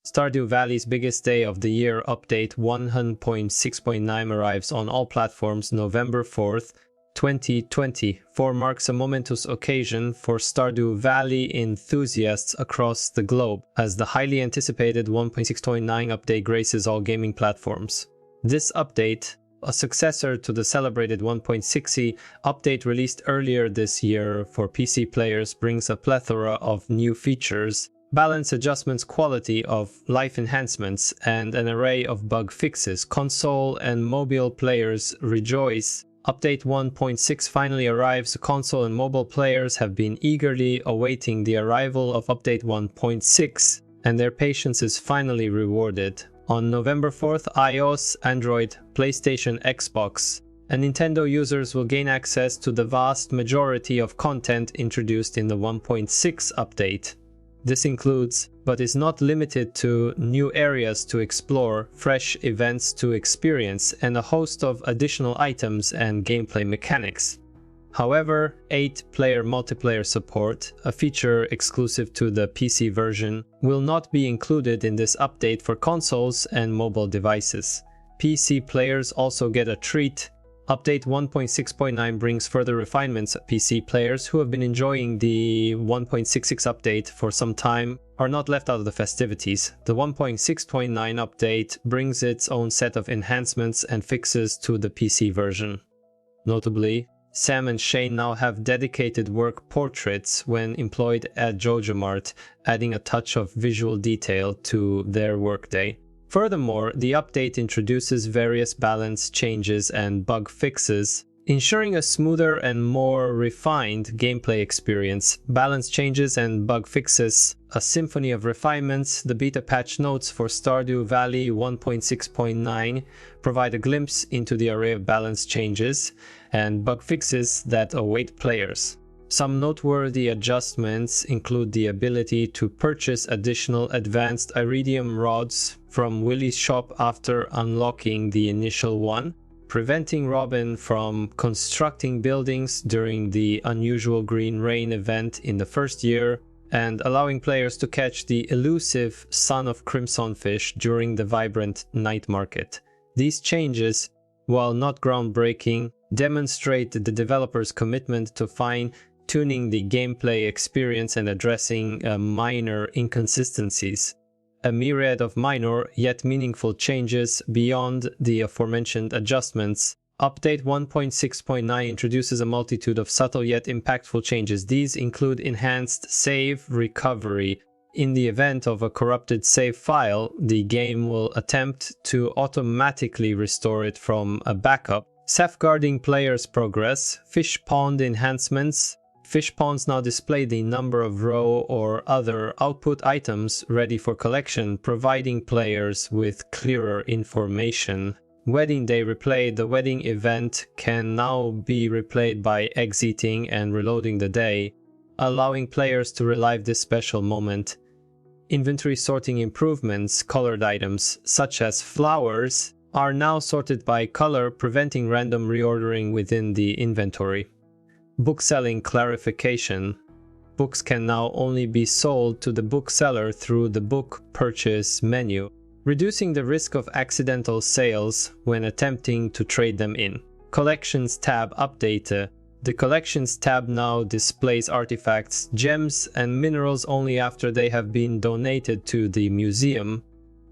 Stardew Valley's biggest day of the year update 100.6.9 arrives on all platforms November 4th, 2024 marks a momentous occasion for Stardew Valley enthusiasts across the globe, as the highly anticipated 1.6.9 update graces all gaming platforms. This update, a successor to the celebrated 1.6e update released earlier this year for PC players, brings a plethora of new features, balance adjustments, quality of life enhancements, and an array of bug fixes. Console and mobile players rejoice. Update 1.6 finally arrives. Console and mobile players have been eagerly awaiting the arrival of Update 1.6, and their patience is finally rewarded. On November 4th, iOS, Android, PlayStation, Xbox, and Nintendo users will gain access to the vast majority of content introduced in the 1.6 update. This includes, but is not limited to, new areas to explore, fresh events to experience, and a host of additional items and gameplay mechanics. However, 8-player multiplayer support, a feature exclusive to the PC version, will not be included in this update for consoles and mobile devices. PC players also get a treat. Update 1.6.9 brings further refinements. PC players who have been enjoying the 1.66 update for some time are not left out of the festivities. The 1.6.9 update brings its own set of enhancements and fixes to the PC version. Notably, Sam and Shane now have dedicated work portraits when employed at JojaMart, adding a touch of visual detail to their workday. Furthermore, the update introduces various balance changes and bug fixes, ensuring a smoother and more refined gameplay experience. Balance changes and bug fixes, a symphony of refinements. The beta patch notes for Stardew Valley 1.6.9 provide a glimpse into the array of balance changes and bug fixes that await players. Some noteworthy adjustments include the ability to purchase additional advanced iridium rods from Willie's shop after unlocking the initial one, preventing Robin from constructing buildings during the unusual Green Rain event in the first year, and allowing players to catch the elusive Son of Crimson Fish during the vibrant night market. These changes, while not groundbreaking, demonstrate the developers' commitment to fine-tuning the gameplay experience and addressing minor inconsistencies. A myriad of minor yet meaningful changes beyond the aforementioned adjustments. Update 1.6.9 introduces a multitude of subtle yet impactful changes. These include enhanced save recovery. In the event of a corrupted save file, the game will attempt to automatically restore it from a backup. Safeguarding players' progress. Fish pond enhancements. Fish ponds now display the number of raw or other output items ready for collection, providing players with clearer information. Wedding Day replay. The wedding event can now be replayed by exiting and reloading the day, allowing players to relive this special moment. Inventory sorting improvements. Colored items, such as flowers, are now sorted by color, preventing random reordering within the inventory. Bookselling clarification. Books can now only be sold to the bookseller through the book purchase menu, reducing the risk of accidental sales when attempting to trade them in. Collections tab update. The Collections tab now displays artifacts, gems, and minerals only after they have been donated to the museum,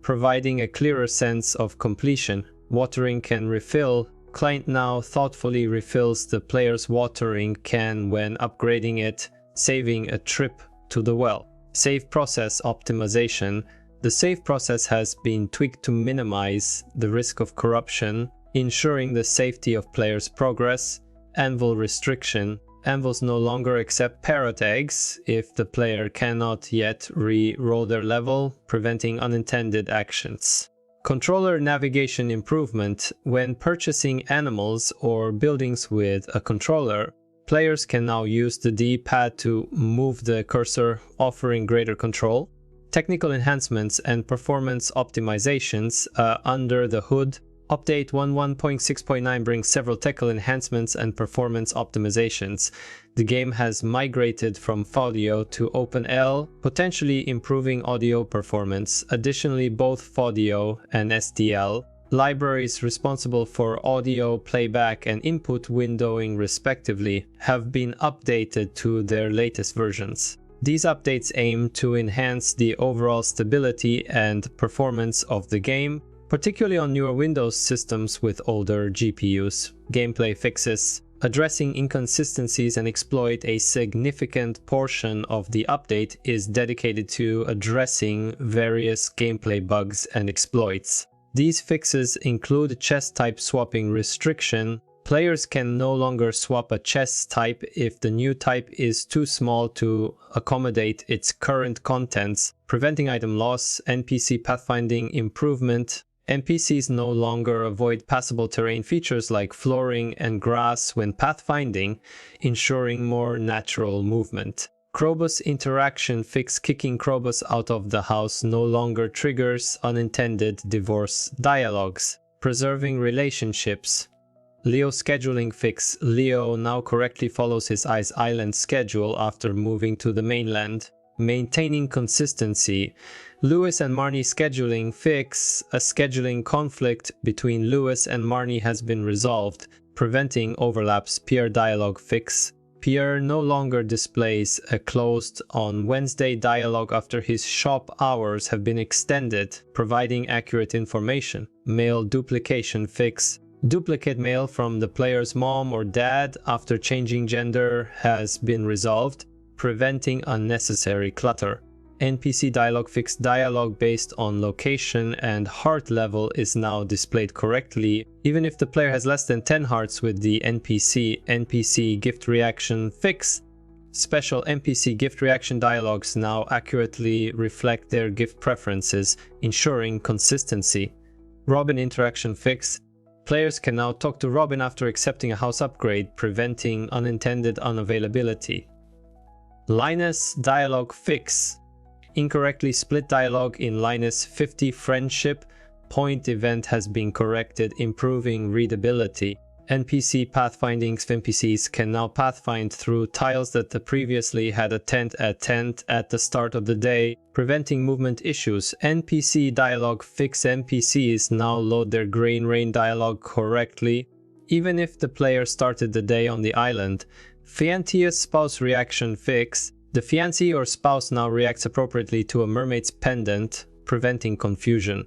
providing a clearer sense of completion. Watering can refill. Client now thoughtfully refills the player's watering can when upgrading it, saving a trip to the well. Save process optimization. The save process has been tweaked to minimize the risk of corruption, ensuring the safety of players' progress. Anvil restriction. Anvils no longer accept parrot eggs if the player cannot yet re-roll their level, preventing unintended actions. Controller navigation improvement. When purchasing animals or buildings with a controller, players can now use the D-pad to move the cursor, offering greater control. Technical enhancements and performance optimizations. Under the hood, Update 11.6.9 brings several technical enhancements and performance optimizations. The game has migrated from FAUDIO to OpenL, potentially improving audio performance. Additionally, both FAUDIO and SDL libraries responsible for audio playback and input windowing respectively have been updated to their latest versions. These updates aim to enhance the overall stability and performance of the game, particularly on newer Windows systems with older GPUs. Gameplay fixes addressing inconsistencies and exploit. A significant portion of the update is dedicated to addressing various gameplay bugs and exploits. These fixes include chest type swapping restriction. Players can no longer swap a chest type if the new type is too small to accommodate its current contents, preventing item loss. NPC pathfinding improvement. NPCs no longer avoid passable terrain features like flooring and grass when pathfinding, ensuring more natural movement. Krobus interaction fix. Kicking Krobus out of the house no longer triggers unintended divorce dialogues, preserving relationships. Leo scheduling fix. Leo now correctly follows his Ice Island schedule after moving to the mainland, maintaining consistency. Lewis and Marnie scheduling fix. A scheduling conflict between Lewis and Marnie has been resolved, preventing overlaps. Pierre dialogue fix. Pierre no longer displays a closed on Wednesday dialogue after his shop hours have been extended, providing accurate information. Mail duplication fix. Duplicate mail from the player's mom or dad after changing gender has been resolved, preventing unnecessary clutter. NPC dialogue fix. Dialogue based on location and heart level is now displayed correctly, even if the player has less than 10 hearts with the NPC. NPC gift reaction fix. Special NPC gift reaction dialogues now accurately reflect their gift preferences, ensuring consistency. Robin interaction fix. Players can now talk to Robin after accepting a house upgrade, preventing unintended unavailability. Linus dialogue fix. Incorrectly split dialogue in Linus 50 friendship point event has been corrected, improving readability. NPC pathfindings. NPCs can now pathfind through tiles that previously had a tent at the start of the day, preventing movement issues. NPC dialogue fix. NPCs now load their Grain Rain dialogue correctly, even if the player started the day on the island. Fiancé spouse reaction fix. The fiancé or spouse now reacts appropriately to a mermaid's pendant, preventing confusion.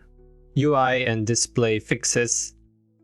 UI and display fixes.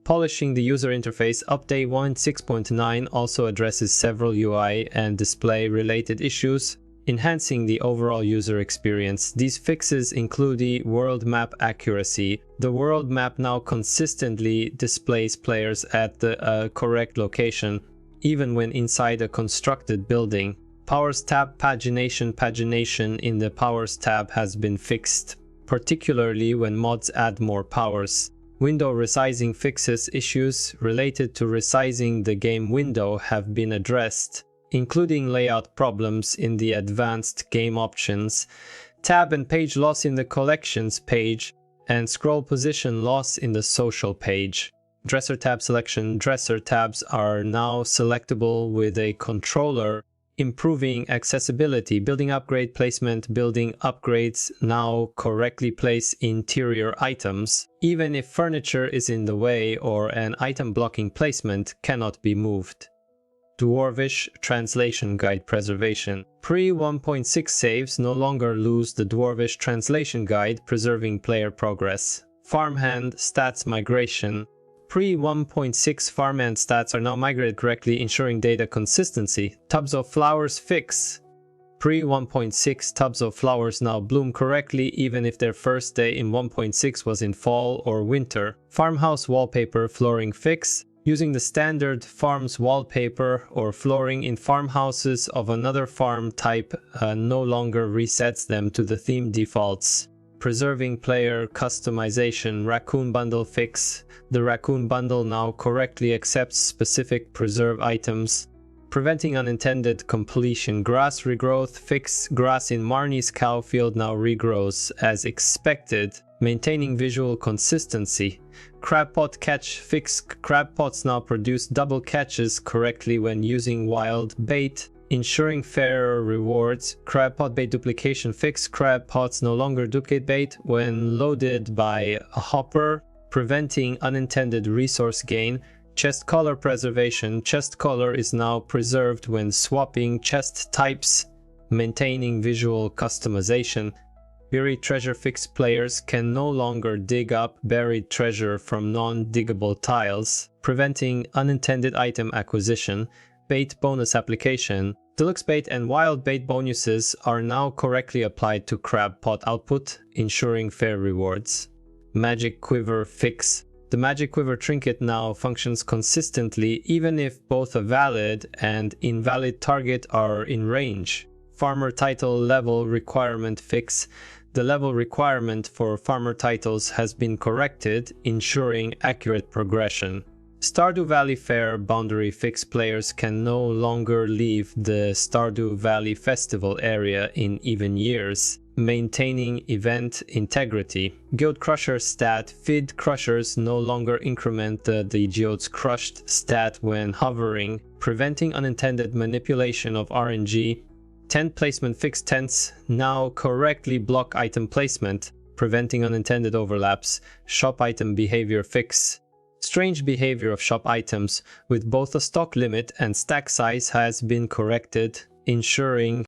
Polishing the user interface. Update 1.6.9 also addresses several UI and display related issues, enhancing the overall user experience. These fixes include the world map accuracy. The world map now consistently displays players at the correct location, even when inside a constructed building. Powers tab pagination in the Powers tab has been fixed, particularly when mods add more powers. Window resizing fixes. Issues related to resizing the game window have been addressed, including layout problems in the advanced game options, tab and page loss in the collections page, and scroll position loss in the social page. Dresser tab selection. Dresser tabs are now selectable with a controller, improving accessibility. Building upgrade placement. Building upgrades now correctly place interior items, even if furniture is in the way or an item blocking placement cannot be moved. Dwarvish translation guide preservation. Pre 1.6 saves no longer lose the Dwarvish translation guide, preserving player progress. Farmhand stats migration. Pre 1.6 farmhand stats are now migrated correctly, ensuring data consistency. Tubs of flowers fix. Pre 1.6 tubs of flowers now bloom correctly even if their first day in 1.6 was in fall or winter. Farmhouse wallpaper flooring fix. Using the standard farm's wallpaper or flooring in farmhouses of another farm type no longer resets them to the theme defaults. Preserving player customization. Raccoon bundle fix. The Raccoon bundle now correctly accepts specific preserve items. Preventing unintended completion. Grass regrowth fix. Grass in Marnie's cow field now regrows as expected. Maintaining visual consistency. Crab pot catch fix. Crab pots now produce double catches correctly when using wild bait, ensuring fairer rewards. Crab pot bait duplication fix. Crab pots no longer duplicate bait when loaded by a hopper, preventing unintended resource gain. Chest color preservation. Chest color is now preserved when swapping chest types, maintaining visual customization. Buried treasure fix. Players can no longer dig up buried treasure from non-diggable tiles, preventing unintended item acquisition. Bait bonus application. Deluxe bait and wild bait bonuses are now correctly applied to crab pot output, ensuring fair rewards. Magic quiver fix. The Magic Quiver trinket now functions consistently even if both a valid and invalid target are in range. Farmer title level requirement fix. The level requirement for farmer titles has been corrected, ensuring accurate progression. Stardew Valley Fair boundary fix. Players can no longer leave the Stardew Valley Festival area in even years, maintaining event integrity. Geode Crusher stat. Feed crushers no longer increment the geode's crushed stat when hovering, preventing unintended manipulation of RNG. Tent placement fix. Tents now correctly block item placement, preventing unintended overlaps. Shop item behavior fix. Strange behavior of shop items with both a stock limit and stack size has been corrected, ensuring